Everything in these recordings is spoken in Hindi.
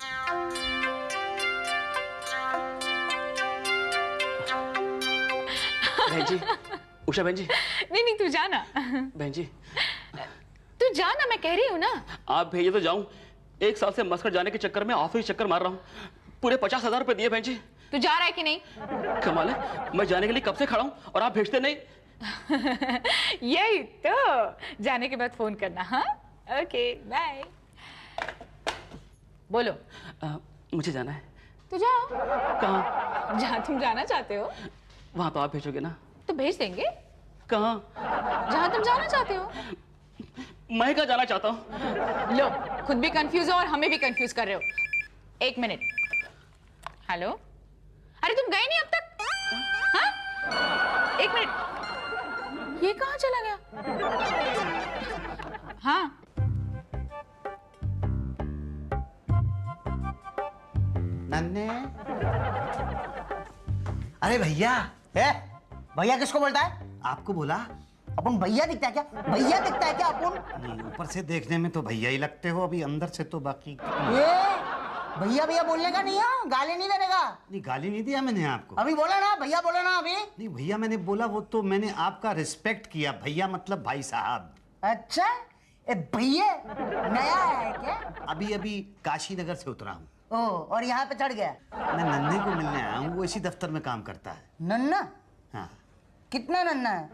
बहन जी, उषा बहन जी। नहीं तू जाना। बहन जी तू जाना, मैं कह रही हूँ ना। आप भेजिए तो जाऊं। एक साल से मस्कट जाने के चक्कर में ऑफिस चक्कर मार रहा हूँ। पूरे 50,000 रुपए दिए बहन जी। तू जा रहा है कि नहीं? कमाल है, मैं जाने के लिए कब से खड़ा हूँ और आप भेजते नहीं। यही तो, जाने के बाद फोन करना। हाँ ओके बाय। बोलो। मुझे जाना है। तो जाओ। कहाँ? जहाँ तुम जाना चाहते हो। वहां तो आप भेजोगे ना? तो भेज देंगे। कहाँ? जहाँ तुम जाना चाहते हो। मैं कहाँ जाना चाहता हूँ? लो, खुद भी कंफ्यूज हो और हमें भी कंफ्यूज कर रहे हो। एक मिनट। हेलो, अरे तुम गए नहीं अब तक? हाँ? एक मिनट, ये कहाँ चला गया? हाँ नन्हे। अरे भैया है? भैया किसको बोलता है? आपको बोला। अपन भैया दिखता है क्या? भैया दिखता है क्या अपन? नहीं, ऊपर से देखने में तो भैया ही लगते हो, अभी अंदर से तो बाकी। ये भैया भैया बोलने का नहीं है, गाली नहीं देने का। नहीं, गाली नहीं दिया मैंने आपको। अभी बोला ना भैया, बोला ना अभी। नहीं भैया मैंने बोला, वो तो मैंने आपका रिस्पेक्ट किया। भैया मतलब भाई साहब। अच्छा, ए भैया नया है क्या? अभी अभी काशी नगर से उतरा हूँ। ओ, और यहाँ पे चढ़ गया? मैं नन्हे को मिलने आया हूँ, वो इसी दफ्तर में काम करता है। नन्ना? हाँ। कितना नन्ना है?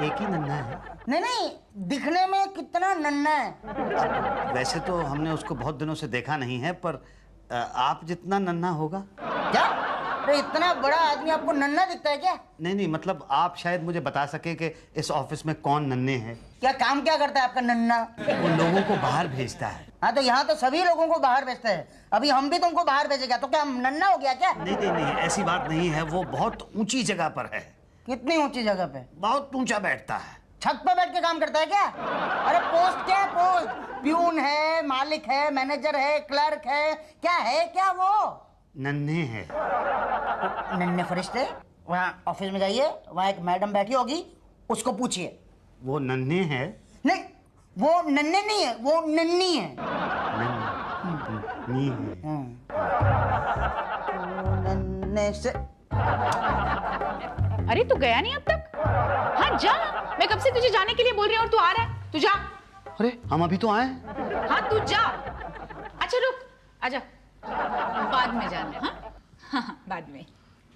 एक ही नन्हा है। नहीं, दिखने में कितना नन्ना है? अब वैसे तो हमने उसको बहुत दिनों से देखा नहीं है, पर आप जितना नन्हा होगा। क्या? अरे इतना बड़ा आदमी आपको नन्ना दिखता है क्या? नहीं, मतलब आप शायद मुझे बता सके कि इस ऑफिस में कौन नन्हे हैं। क्या काम क्या करता है आपका नन्ना? वो लोगों को बाहर भेजता है। हाँ, तो यहाँ तो सभी लोगों को बाहर भेजते हैं। अभी हम भी तुमको बाहर भेजेगा तो क्या हम नन्ना हो गया क्या? नहीं, ऐसी बात नहीं है। वो बहुत ऊंची जगह पर है। कितनी ऊंची जगह पे? बहुत ऊंचा बैठता है। छत पे बैठ के काम करता है क्या? अरे पोस्ट क्या है? पोस्ट प्यून है, मालिक है, मैनेजर है, क्लर्क है, क्या है क्या वो? नन्हे है। नन्हे फरिश्ते। वहाँ ऑफिस में जाइए, वहाँ एक मैडम बैठी होगी, उसको पूछिए। वो नन्हे है? नहीं, वो नन्हे नहीं है, वो नन्नी है। नन्ही है। नन्हे से। अरे तू गया नहीं अब तक? हाँ जा, मैं कब से तुझे जाने के लिए बोल रही हूँ और तू आ रहा है। तू जा। अरे हम अभी तो आए। हाँ तू जा। अच्छा रुक, आजा, बाद में जाना। हाँ बाद में।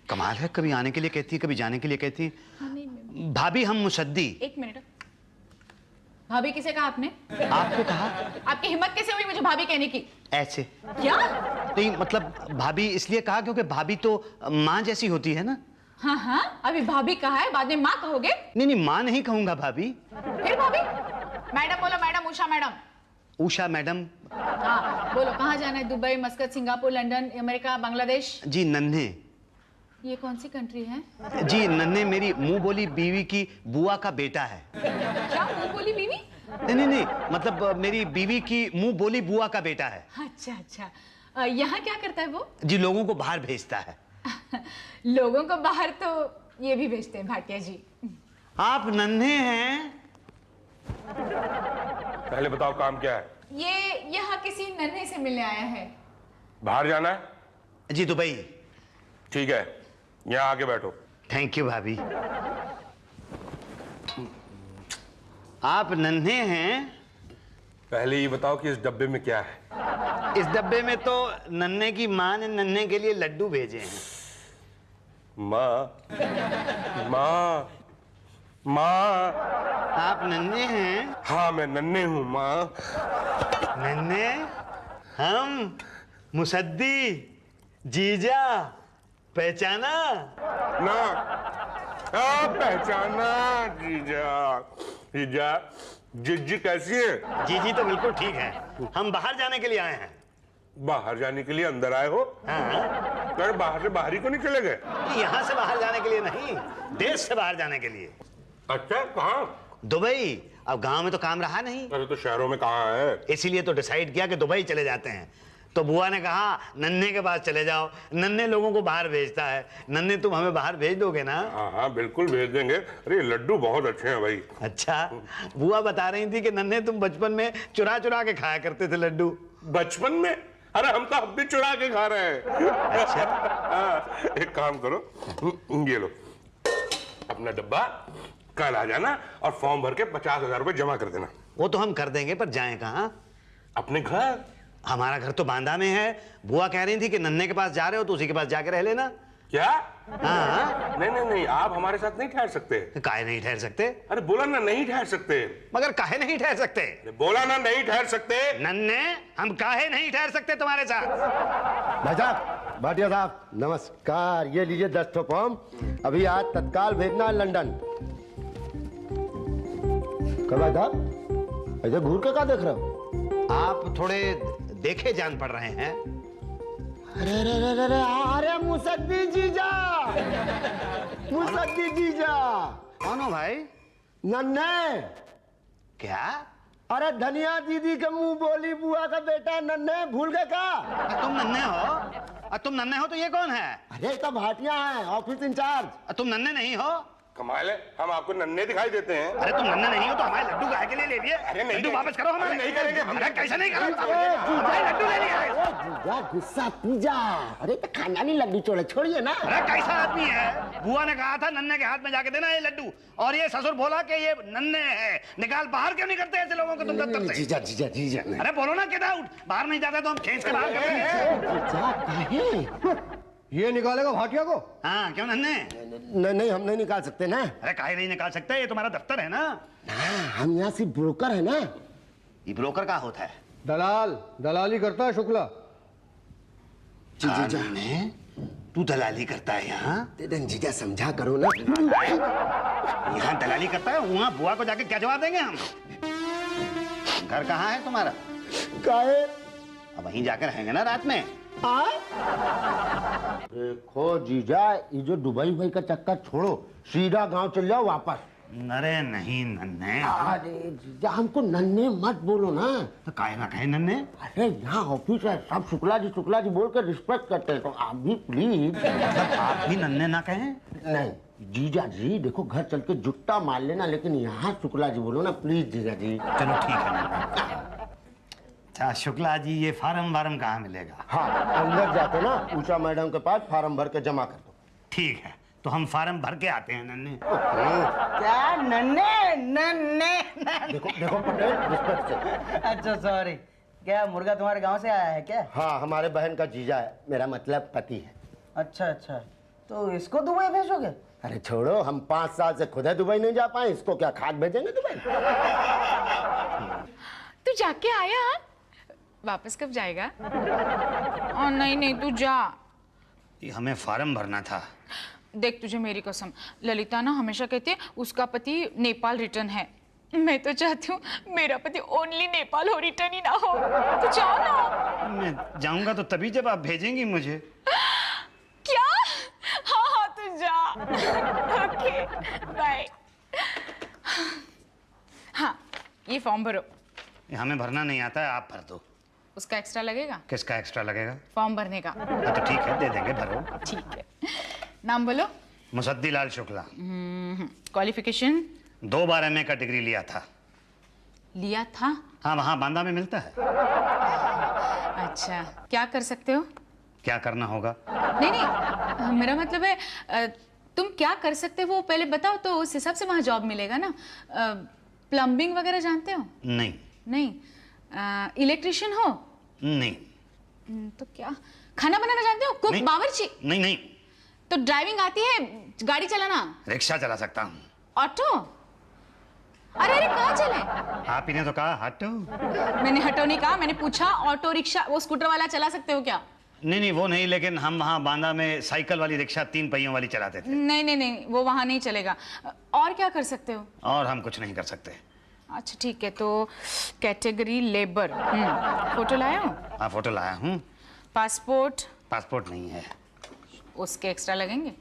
कमाल है, कभी आने के लिए कहती है, कभी जाने के लिए कहती है। भाभी हम मुसद्दी। एक मिनट, भाभी किसे कहा आपने? आपको कहा। आपकी हिम्मत कैसे हुई मुझे भाभी कहने की? ऐसे। क्या? नहीं मतलब भाभी इसलिए कहा क्योंकि भाभी तो माँ जैसी होती है ना। हाँ, अभी भाभी कहा है, बाद में माँ कहोगे? नहीं, माँ नहीं कहूंगा भाभी। फिर भाभी? मैडम बोलो, madam, Usha madam. Usha madam. हाँ बोलो, कहाँ जाना है? Dubai, Muscat, Singapore, London, America, Bangladesh? जी नन्हे। ये कौन सी कंट्री है? जी नन्हे मेरी मुंह बोली बीवी की बुआ का बेटा है। क्या मुंह बोली बीवी? नहीं, मतलब मेरी बीवी की मुंह बोली बुआ का बेटा है। अच्छा, यहाँ क्या करता है वो? जी लोगों को बाहर भेजता है। लोगों को बाहर तो ये भी भेजते हैं भाटिया जी। आप नन्हे हैं? पहले बताओ काम क्या है? ये यहाँ किसी नन्हे से मिलने आया है। बाहर जाना है? जी दुबई। ठीक है, यहाँ आके बैठो। थैंक यू भाभी। आप नन्हे हैं? पहले ये बताओ कि इस डब्बे में क्या है? इस डब्बे में तो नन्हे की माँ ने नन्हे के लिए लड्डू भेजे हैं। माँ। आप नन्हे हैं? हाँ मैं नन्हे हूँ माँ। नन्हे? हम मुसद्दी, जीजा, पहचाना? ना पहचाना। जीजा जिज्जी कैसी है? जीजी तो बिल्कुल ठीक है। हम बाहर जाने के लिए आए हैं। बाहर जाने के लिए अंदर आए हो? हाँ। अरे बाहर से बाहर ही को नहीं चले गए? यहाँ से बाहर जाने के लिए नहीं, देश से बाहर जाने के लिए। अच्छा, कहाँ? दुबई। अब गांव में तो काम रहा नहीं। अरे तो शहरों में कहाँ है? इसीलिए तो डिसाइड किया कि दुबई चले जाते हैं। तो बुआ ने कहा नन्हे के पास चले जाओ, नन्हे लोगों को बाहर भेजता है। नन्हे तुम हमें बाहर भेज दोगे ना? हाँ बिल्कुल भेज देंगे। अरे लड्डू बहुत अच्छे हैं भाई। अच्छा, बुआ बता रही थी कि नन्हे तुम बचपन में चुरा चुरा के खाया करते थे लड्डू। बचपन में? अरे हम तो अब भी चुरा के खा रहे हैं। अच्छा एक काम करो, ये लो अपना डब्बा, कल आ जाना और फॉर्म भर के 50,000 रुपए जमा कर देना। वो तो हम कर देंगे, पर जाएं कहाँ? अपने घर। हमारा घर तो बांदा में है। बुआ कह रही थी कि नन्हे के पास जा रहे हो तो उसी के पास जाके रह लेना। क्या? हाँ। नहीं नहीं नहीं, आप हमारे साथ नहीं ठहर सकते। काहे नहीं ठहर सकते? अरे बोला ना नहीं ठहर सकते। मगर काहे नहीं ठहर सकते? बोला ना नहीं ठहर सकते। नन्हे, हम काहे नहीं ठहर सकते तुम्हारे साथ? भाई साहब, भाटिया साहब नमस्कार। ये लीजिए 10 ठो फॉर्म, अभी आज तत्काल भेजना है लंदन। कब भाई साहब ऐसे घूर के क्या देख रहे हो? आप थोड़े देखे जान पड़ रहे हैं। अरे अरे अरे अरे अरे मुसद्दी जीजा, मुसद्दी जीजा। कौन हो भाई? नन्हे। क्या? अरे धनिया दीदी के मुंह बोली बुआ का बेटा नन्हे, भूल गए क्या? तुम नन्हे हो? तुम नन्हे हो तो ये कौन है? अरे तो भाटिया है, ऑफिस इंचार्ज। तुम नन्हे नहीं हो? कमाल है, हम आपको नन्हे दिखाई देते हैं। अरे तुम नन्हे नहीं हो तो हमारे लड्डू गाय के लिए ले लिए। अरे नहीं, लड्डू नहीं, वापस करो हमारे। नहीं करेंगे हम। अरे कैसे नहीं करोगे? जीजा, लड्डू ले लिए। जीजा गुस्सा पीजा। अरे तो खानदानी लड्डू चोड़े छोड़िए ना। अरे कैसा आदमी है? बुआ ने कहा था नन्हे के हाथ में जाके देना ये लड्डू, और ये ससुर बोला कि ये नन्हे है। निकाल बाहर क्यों नहीं करते ऐसे लोगों को तुम दफ्तर से? जीजा जीजा जीजा नहीं। अरे बोलो ना गेट आउट। बाहर नहीं जाते तो हम खींच के बाहर कर देंगे। जीजा काहे? ये निकालेगा भाटिया को? हाँ क्यों नन्हे? नहीं नहीं हम नहीं निकाल सकते ना। अरे काहे नहीं निकाल सकते? ये तुम्हारा दफ्तर है ना। हम यहाँ सिर्फ ब्रोकर है ना। ये ब्रोकर का होता है? दलाल, दलाली करता है शुक्ला। जीजा तू दलाली करता है यहाँ? जीजा समझा करो ना। यहाँ दलाली करता है, वहाँ बुआ को जाके क्या जवाब देंगे हम? घर कहाँ है तुम्हारा? काहे? अब वहीं जाकर रहेंगे ना रात में। देखो जीजा, ये जो दुबई भाई का चक्कर छोड़ो, सीधा गांव चल जाओ वापस। अरे नहीं नन्हे। अरे जीजा हमको नन्हे मत बोलो ना। तो काहे ना कहे नन्हे? अरे यहाँ ऑफिस है, सब शुक्ला जी बोल कर रिस्पेक्ट करते हैं, तो आप भी प्लीज। मतलब आप भी नन्हे ना कहें? नहीं जीजा जी, देखो घर चल के जुट्टा मार लेना, लेकिन यहाँ शुक्ला जी बोलो ना प्लीज जीजा जी। चलो ठीक है नन्हे। अच्छा शुक्ला जी, ये फार्म वार्म कहाँ मिलेगा? हाँ अंदर जाके ना उषा मैडम के पास फार्म भर के जमा कर दो। ठीक है, तो हम फार्म भर के आते हैं नन्हे। क्या नन्हे नन्हे? देखो देखो पटेल, रिस्पेक्ट से। अच्छा सॉरी। क्या मुर्गा तुम्हारे गांव से आया है क्या? हाँ हमारे बहन का जीजा है, मेरा मतलब पति है। अच्छा अच्छा, तो इसको दुबई भेजोगे? अरे छोड़ो, हम 5 साल से खुद दुबई नहीं जा पाए, इसको क्या खाद भेजेंगे दुबई? तू जाके आया? वापस कब जाएगा? ओ नहीं नहीं, तू जा। ये हमें फार्म भरना था। देख तुझे मेरी कसम, ललिता ना हमेशा कहती है उसका पति नेपाल रिटर्न है। मैं तो चाहती हूँ मेरा पति ओनली नेपाल हो, रिटर्न ही ना हो। तू जाओ ना। मैं जाऊंगा तो तभी जब आप भेजेंगी मुझे। क्या? हाँ हाँ तू जा। Okay bye. हाँ ये फॉर्म भरो। ये हमें भरना नहीं आता है, आप भर दो। उसका एक्स्ट्रा लगेगा? किसका एक्स्ट्रा लगेगा? फॉर्म भरने का। हाँ तो ठीक है, दे देंगे, भरो। ठीक है, नाम बोलो। मुसद्दी लाल शुक्ला। क्वालिफिकेशन? 2 बार MA का डिग्री लिया था। लिया था? हाँ वहाँ बांदा में मिलता है। अच्छा, क्या कर सकते हो? क्या करना होगा? नहीं नहीं, मेरा मतलब है तुम क्या कर सकते हो वो पहले बताओ, तो उस हिसाब से वहाँ जॉब मिलेगा ना। प्लम्बिंग वगैरह जानते हो? नहीं। नहीं। इलेक्ट्रिशियन हो? नहीं। तो क्या? खाना बनाना जानते हो? कुक, नहीं। बावर्ची? नहीं नहीं। तो ड्राइविंग आती है? गाड़ी चलाना? रिक्शा चला सकता हूँ। ऑटो? अरे अरे कहाँ चले? आप ही ने तो कहा हटो। मैंने हटो नहीं कहा, मैंने पूछा ऑटो रिक्शा वो स्कूटर वाला चला सकते हो क्या? नहीं नहीं वो नहीं, लेकिन हम वहाँ बांदा में साइकिल वाली रिक्शा 3 पहियों वाली चलाते थे। नहीं नहीं नहीं, वो वहाँ नहीं चलेगा। और क्या कर सकते हो? और हम कुछ नहीं कर सकते। अच्छा ठीक है, तो कैटेगरी लेबर। फोटो लाया हो? हाँ फोटो लाया हूँ। पासपोर्ट? पासपोर्ट नहीं है। उसके एक्स्ट्रा लगेंगे?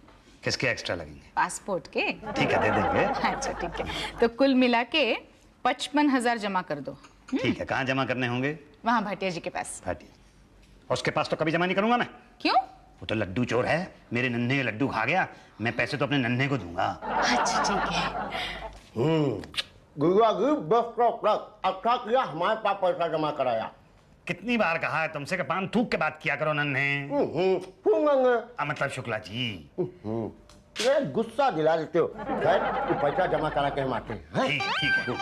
किसके एक्स्ट्रा लगेंगे? पासपोर्ट के। ठीक है, दे देंगे। अच्छा ठीक है, तो कुल मिला के 55,000 जमा कर दो। ठीक है, कहाँ जमा करने होंगे? वहाँ भाटिया जी के पास। भाटी, उसके पास तो कभी जमा नहीं करूंगा मैं। क्यों? वो तो लड्डू चोर है, मेरे नन्हे के लड्डू खा गया। मैं पैसे तो अपने नन्हे को दूंगा। अच्छा ठीक है। गुरुआ जी बेस्ट ऑफ लक, अच्छा किया हमारे पास पैसा जमा कराया। कितनी बार कहा है तुमसे कि पान थूक के बात किया करो नन्हे। मतलब शुक्ला जी। ये गुस्सा दिला देते हो। खैर तू पैसा जमा करा के हम आते हैं। ठीक ठीक है।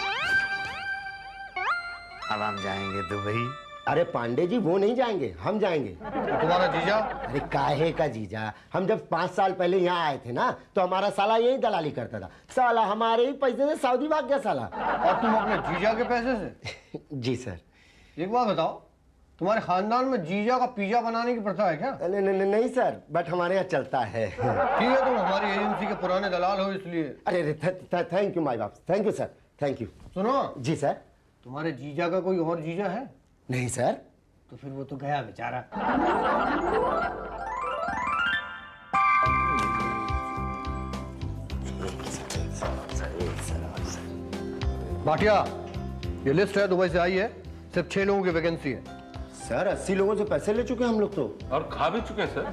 अब हम जाएंगे दुबई। अरे पांडे जी वो नहीं जाएंगे, हम जाएंगे। तुम्हारा जीजा? अरे काहे का जीजा, हम जब 5 साल पहले यहाँ आए थे ना तो हमारा साला यही दलाली करता था। साला हमारे ही पैसे से सऊदी भाग गया साला। और तुम अपने जीजा के पैसे से? जी सर। एक बात बताओ, तुम्हारे खानदान में जीजा का पिज्जा बनाने की प्रथा है क्या? नहीं सर, बट हमारे यहाँ चलता है। ठीक है, तुम हमारी एजेंसी के पुराने दलाल हो इसलिए। अरे थैंक यू माई बाप, thank you sir, thank you. सुनो जी सर। तुम्हारे जीजा का कोई और जीजा है? नहीं सर। तो फिर वो तो गया बेचारा। भाटिया, ये लिस्ट है, दुबई से आई है, सिर्फ 6 लोगों की वैकेंसी है। सर 80 लोगों से पैसे ले चुके हैं हम लोग तो। और खा भी चुके हैं सर।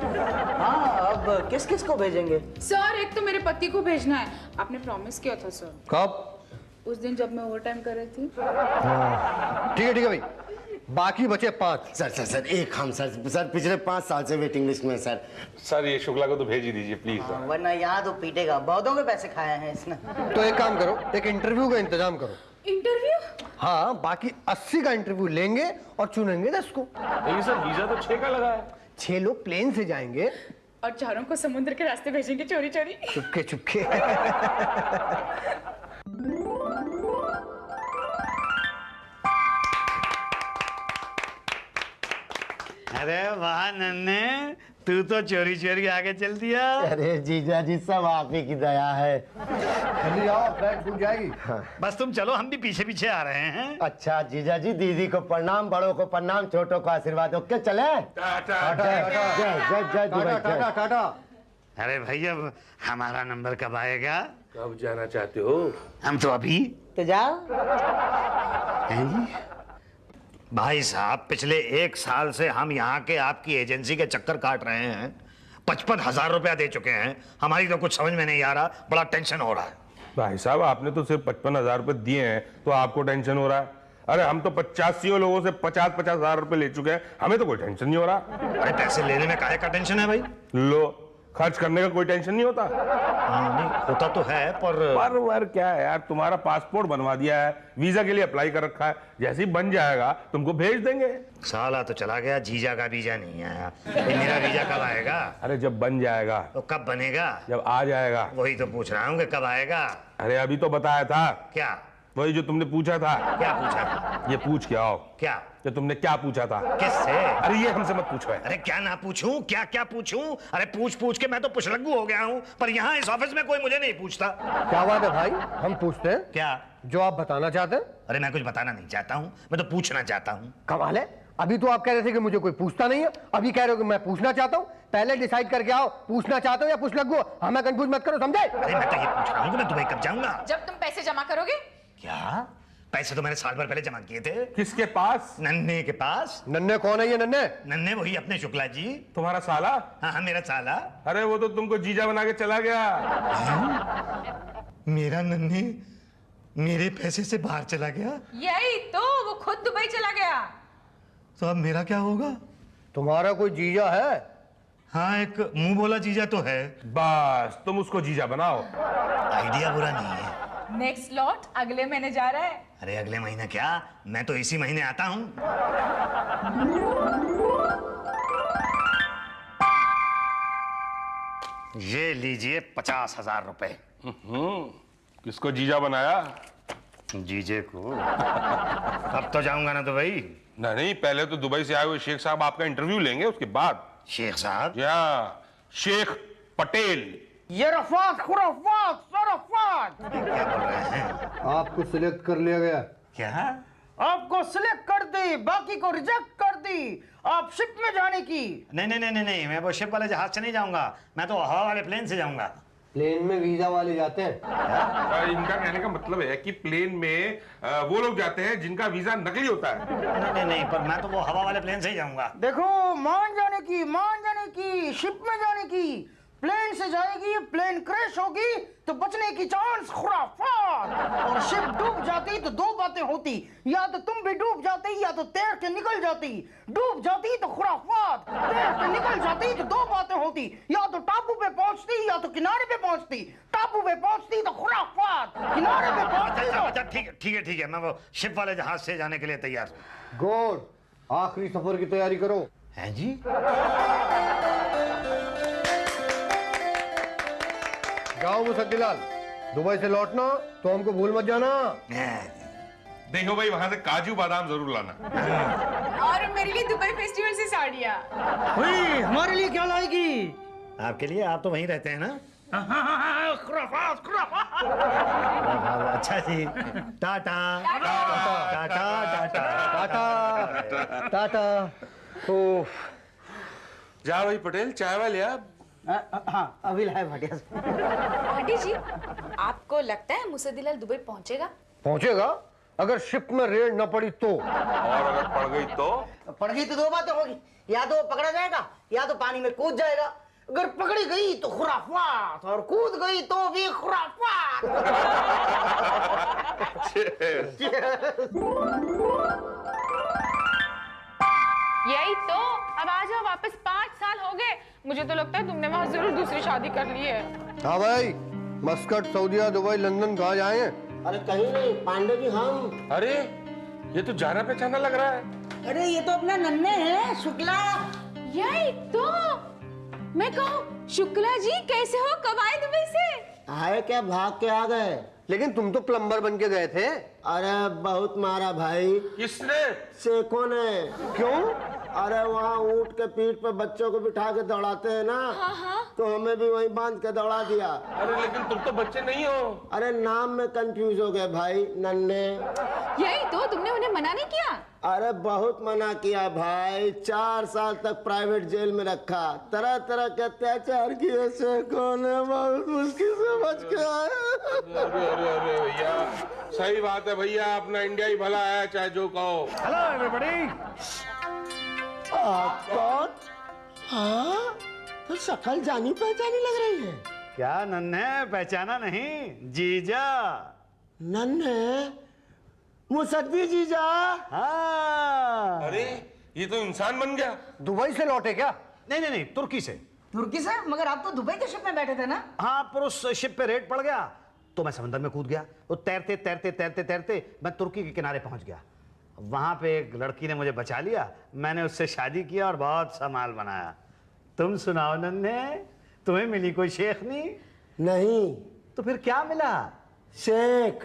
हाँ, अब किस किस को भेजेंगे? सर एक तो मेरे पति को भेजना है, आपने प्रॉमिस किया था सर। कब? उस दिन जब मैं ओवर टाइम कर रही थी। ठीक है भाई, बाकी बचे 5। सर एक हम सर पिछले 5 साल से वेटिंग लिस्ट में सर। सर ये शुक्ला को तो भेज ही दीजिए प्लीज। वरना यहाँ तो पीटेगा, बहुतों के पैसे खाए हैं इसने। तो एक काम करो, एक इंटरव्यू का इंतजाम करो। इंटरव्यू? हाँ, बाकी 80 का इंटरव्यू लेंगे और चुनेंगे 10 को। लेकिन सर वीजा तो 6 का लगा है। 6 लोग प्लेन से जाएंगे और 4 को समुद्र के रास्ते भेजेंगे चोरी चोरी। चुपके चुपके। अरे वाह नन्हे, तू तो चोरी चोरी आगे चल दिया। अरे जीजा जी सब आप ही की दया है। जल्दी आओ, फ्लाइट छूट जाएगी। बस तुम चलो, हम भी पीछे पीछे आ रहे हैं। अच्छा जीजा जी, दीदी को प्रणाम, बड़ों को प्रणाम, छोटों को आशीर्वाद। ओके चले। टाटा। जय दुबई, टाटा टाटा। अरे भाई अब हमारा नंबर कब आएगा? कब जाना चाहते हो? हम तो अभी। तो जाओ। भाई साहब पिछले 1 साल से हम यहाँ के आपकी एजेंसी के चक्कर काट रहे हैं। 55,000 रुपया दे चुके हैं। हमारी तो कुछ समझ में नहीं आ रहा, बड़ा टेंशन हो रहा है। भाई साहब आपने तो सिर्फ 55,000 रुपए दिए हैं तो आपको टेंशन हो रहा है? अरे हम तो 85 लोगों से 50,000 रुपए ले चुके हैं, हमें तो कोई टेंशन नहीं हो रहा। अरे पैसे लेने में काहे का टेंशन है भाई? लो, खर्च करने का कोई टेंशन नहीं होता। नहीं होता तो है पर वर क्या है यार, तुम्हारा पासपोर्ट बनवा दिया है, वीजा के लिए अप्लाई कर रखा है, जैसे ही बन जाएगा तुमको भेज देंगे। साला तो चला गया, जीजा का वीजा नहीं आया। ये मेरा वीजा कब आएगा? अरे जब बन जाएगा। तो कब बनेगा? जब आ जाएगा। वही तो पूछ रहा हूँ कि कब आएगा। अरे अभी तो बताया था। क्या? वही जो तुमने पूछा था। क्या पूछा था? ये पूछ के आओ। क्या? जो तुमने क्या पूछा था? किससे? अरे ये हमसे मत पूछो। अरे क्या ना पूछूं, क्या क्या पूछूं? अरे पूछ पूछ के मैं तो पुछलग्गू हो गया हूँ, पर यहाँ इस ऑफिस में कोई मुझे नहीं पूछता। क्या बात है भाई, हम पूछते हैं। क्या? जो आप बताना चाहते हैं। अरे मैं कुछ बताना नहीं चाहता हूँ, मैं तो पूछना चाहता हूँ। कमाल है, अभी तो आप कह रहे थे कि मुझे कोई पूछता नहीं है, अभी कह रहे हो कि मैं पूछना चाहता हूँ। पहले डिसाइड करके आओ, पूछना चाहते हो या पुछलग्गू। हमें कंफ्यूज मत करो, समझे? अरे मैं तो ये पूछ रहा हूँ कि मैं दुबई कब जाऊंगा। जब तुम पैसे जमा करोगे। क्या? पैसे तो मैंने साल भर पहले जमा किए थे। किसके पास? नन्हे के पास। नन्हे कौन है ये नन्हे? नन्हे वही अपने शुक्ला जी। तुम्हारा साला? हाँ हाँ मेरा साला। अरे वो तो तुमको जीजा बना के चला गया। मेरा नन्हे मेरे पैसे से बाहर चला गया? यही तो, वो खुद दुबई चला गया। तो अब मेरा क्या होगा? तुम्हारा कोई जीजा है? हाँ एक मुंह बोला जीजा तो है। बस तुम उसको जीजा बनाओ। आइडिया बुरा नहीं है। नेक्स्ट लॉट अगले महीने जा रहा है। अरे अगले महीने क्या, मैं तो इसी महीने आता हूँ। ये लीजिए 50,000 रुपए। किसको जीजा बनाया? जीजे को। अब तो जाऊंगा ना दुबई। नहीं, पहले तो दुबई से आए हुए शेख साहब आपका इंटरव्यू लेंगे, उसके बाद। शेख साहब? या शेख पटेल। ये रफात खुराफात सरफात। क्या बोल रहे हैं? आपको सिलेक्ट कर लिया गया। क्या? आपको सिलेक्ट कर दी, बाकी को रिजेक्ट कर दी। आप शिप में जाने की। नहीं नहीं नहीं नहीं, मैं वो शिप वाले जहाज से नहीं जाऊंगा, मैं तो हवा वाले प्लेन से जाऊंगा। प्लेन में वीजा वाले जाते हैं। इनका कहने का मतलब है कि प्लेन में वो लोग जाते हैं जिनका वीजा नकली होता है। नहीं नहीं नहीं, पर मैं तो वो हवा वाले प्लेन से ही जाऊंगा। देखो, मान जाने की, मान जाने की, शिप में जाने की। प्लेन से जाएगी, प्लेन क्रैश होगी तो बचने की चांस खुराफात। और शिप डूब जाती तो दो बातें होती, या तो तुम भी डूब जाती या तो तैर के निकल जाती। डूब जाती तो खुराफात, तैर के निकल जाती तो दो बातें होती, या तो टापू पे पहुंचती या तो किनारे पे पहुंचती। टापू पे पहुंचती तो खुराफात, किनारे पे पहुंचती तो... अच्छा ठीक है, मैं वो शिप वाले जहाज से जाने के लिए तैयार हूँ। गुड, आखिरी सफर की तैयारी करो। हैं जी? जाओ मुसद्दिलाल, दुबई से लौटना तो हमको भूल मत जाना। देखो भाई, वहां से काजू बादाम जरूर लाना। और मेरे लिए दुबई फेस्टिवल से साड़ियाँ। हमारे लिए क्या लाएगी? आपके लिए, आप तो वहीं रहते हैं ना? खुराफात, खुराफात। अच्छा जी, टाटा टाटा टाटा टाटा टाटा। ओह, जा भाई पटेल, चाय वाले आप। हाँ, अभी लाए भाटिया से। भाटी जी, आपको लगता है मुसद्दिलाल दुबई पहुंचेगा? पहुंचेगा अगर शिप में रेड न पड़ी तो। और अगर पड़ गई तो? पड़ गई तो दो बातें होगी, या तो वो पकड़ा जाएगा या तो पानी में कूद जाएगा। अगर पकड़ी गई तो खुराफात, और कूद गई तो भी खुराफात। यही तो, अब आ जाओ वापस। 5 साल हो गए। मुझे तो लगता है तुमने वहां जरूर दूसरी शादी कर ली है। हाँ भाई, मस्कट, सऊदीया, दुबई, लंदन कहाँ जाए? अरे कहीं नहीं पांडे जी, हम। अरे ये तो जाना पहचाना लग रहा है। अरे ये तो अपना नन्हे हैं, शुक्ला। यही तो मैं कहूँ, शुक्ला जी कैसे हो? कब आए दुबई से? आए क्या, भाग के आ गए? लेकिन तुम तो प्लम्बर बन के गए थे। अरे बहुत मारा भाई। किसने? शेखों ने। क्यों? अरे वहाँ ऊंट के पीठ पे बच्चों को बिठा के दौड़ाते हैं ना, तो हमें भी वहीं बांध के दौड़ा दिया। अरे लेकिन तुम तो बच्चे नहीं हो। अरे नाम में कंफ्यूज हो गए भाई, नन्हे। यही तो, तुमने उन्हें मना नहीं किया? अरे बहुत मना किया भाई, 4 साल तक प्राइवेट जेल में रखा, तरह तरह के अत्याचार किए। शेखों ने बहुत मुश्किल से बच के आए। अरे भैया, सही बात है भैया, अपना इंडिया ही भला है, चाहे जो कहो। Hello everybody. आप कौन? हाँ, तो शक्ल जानी पहचानी लग रही है। क्या नन्हे, पहचाना नहीं? जीजा। नन्हे? मुसद्दी जीजा। हाँ। अरे ये तो इंसान बन गया। दुबई से लौटे क्या? नहीं, तुर्की से। तुर्की से? मगर आप तो दुबई के शिप में बैठे थे ना? हाँ, पर उस शिप पे रेड पड़ गया तो मैं समंदर में कूद गया। वो तैरते तैरते तैरते तैरते मैं तुर्की के किनारे पहुंच गया। वहां पे एक लड़की ने मुझे बचा लिया, मैंने उससे शादी किया और बहुत सा माल बनाया। तुम सुनाओ नन्हे, तुम्हें मिली कोई शेखनी? नहीं। तो फिर क्या मिला? शेख।